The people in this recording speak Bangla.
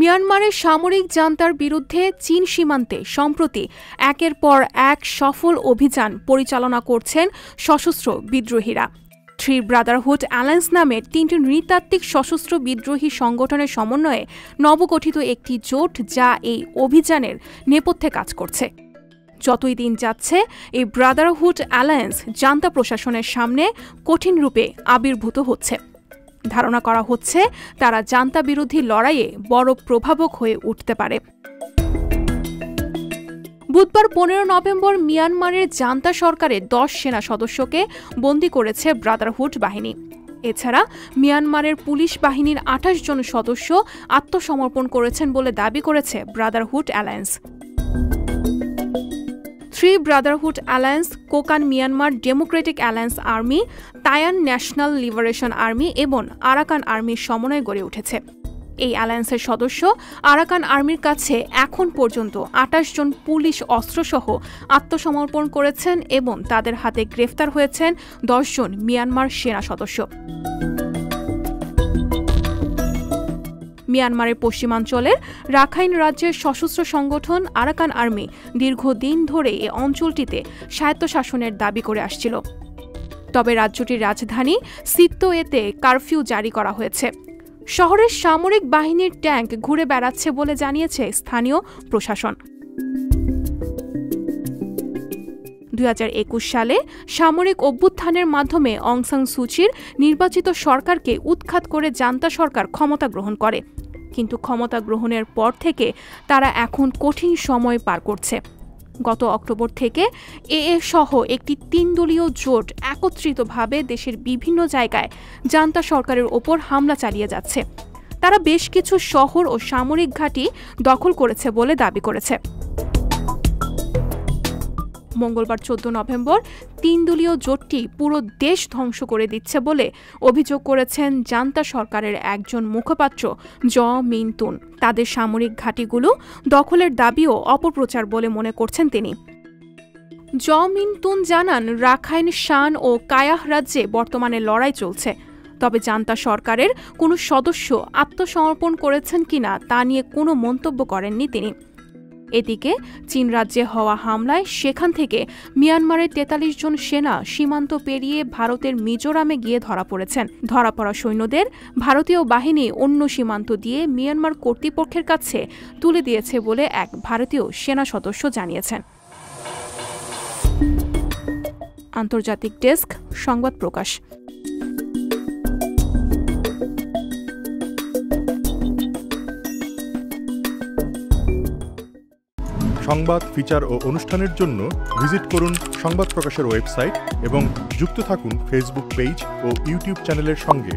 মিয়ানমারের সামরিক জান্তার বিরুদ্ধে চীন সীমান্তে সম্প্রতি একের পর এক সফল অভিযান পরিচালনা করছেন সশস্ত্র বিদ্রোহীরা। থ্রি ব্রাদারহুড অ্যালায়েন্স নামে ৩টি নৃতাত্ত্বিক সশস্ত্র বিদ্রোহী সংগঠনের সমন্বয়ে নবগঠিত একটি জোট, যা এই অভিযানের নেপথ্যে কাজ করছে। যতই দিন যাচ্ছে, এই ব্রাদারহুড অ্যালায়েন্স জান্তা প্রশাসনের সামনে কঠিন রূপে আবির্ভূত হচ্ছে। ধারণা করা হচ্ছে তারা জান্তা বিরোধী লড়াইয়ে বড় প্রভাবক হয়ে উঠতে পারে। বুধবার ১৫ নভেম্বর মিয়ানমারের জান্তা সরকারের ১০ সেনা সদস্যকে বন্দী করেছে ব্রাদারহুড বাহিনী। এছাড়া মিয়ানমারের পুলিশ বাহিনীর ২৮ জন সদস্য আত্মসমর্পণ করেছেন বলে দাবি করেছে brotherhood alliance. Three brotherhood alliance Kokang Myanmar democratic alliance army, Ta'ang national liberation army এবং আরাকান আর্মির সমন্বয়ে গড়ে উঠেছে। এই অ্যালায়েন্সের সদস্য আরাকান আর্মির কাছে এখন পর্যন্ত ২৮ জন পুলিশ অস্ত্রসহ আত্মসমর্পণ করেছেন এবং তাদের হাতে গ্রেফতার হয়েছেন ১০ জন মিয়ানমার সেনা সদস্য। মিয়ানমারের পশ্চিমাঞ্চলের রাখাইন রাজ্যের সশস্ত্র সংগঠন আরাকান আর্মি দীর্ঘদিন ধরে এ অঞ্চলটিতে স্বায়ত্তশাসনের দাবি করে আসছিল। তবে রাজ্যটির রাজধানী সিত্তোয়েতে কারফিউ জারি করা হয়েছে। শহরের সামরিক বাহিনীর ট্যাঙ্ক ঘুরে বেড়াচ্ছে বলে জানিয়েছে স্থানীয় প্রশাসন। ২০২১ সালে সামরিক অভ্যুত্থানের মাধ্যমে অং সান সুচির নির্বাচিত সরকারকে উৎখাত করে জান্তা সরকার ক্ষমতা গ্রহণ করে, কিন্তু ক্ষমতা গ্রহণের পর থেকে তারা এখন কঠিন সময় পার করছে। গত অক্টোবর থেকে এএ সহ একটি ৩ দলীয় জোট একত্রিতভাবে দেশের বিভিন্ন জায়গায় জান্তা সরকারের ওপর হামলা চালিয়ে যাচ্ছে। তারা বেশ কিছু শহর ও সামরিক ঘাঁটি দখল করেছে বলে দাবি করেছে। মঙ্গলবার ১৪ নভেম্বর ৩ দলীয় জোটটি পুরো দেশ ধ্বংস করে দিচ্ছে বলে অভিযোগ করেছেন জান্তা সরকারের একজন মুখপাত্র জ মিন তুন। তাদের সামরিক ঘাঁটিগুলো দখলের দাবিও অপপ্রচার বলে মনে করছেন তিনি। জ মিন তুন জানান, রাখাইন শান ও কায়াহ রাজ্যে বর্তমানে লড়াই চলছে, তবে জান্তা সরকারের কোনো সদস্য আত্মসমর্পণ করেছেন কিনা তা নিয়ে কোনো মন্তব্য করেননি তিনি। এদিকে চীন রাজ্যে হওয়া হামলায় সেখান থেকে মিয়ানমারের ৪৩ জন সেনা সীমান্ত পেরিয়ে ভারতের মিজোরামে গিয়ে ধরা পড়েছেন। ধরা পড়া সৈন্যদের ভারতীয় বাহিনী অন্য সীমান্ত দিয়ে মিয়ানমার কর্তৃপক্ষের কাছে তুলে দিয়েছে বলে এক ভারতীয় সেনা সদস্য জানিয়েছেন। আন্তর্জাতিক ডেস্ক, সংবাদ প্রকাশ। সংবাদ, ফিচার ও অনুষ্ঠানের জন্য ভিজিট করুন সংবাদ প্রকাশের ওয়েবসাইট এবং যুক্ত থাকুন ফেসবুক পেজ ও ইউটিউব চ্যানেলের সঙ্গে।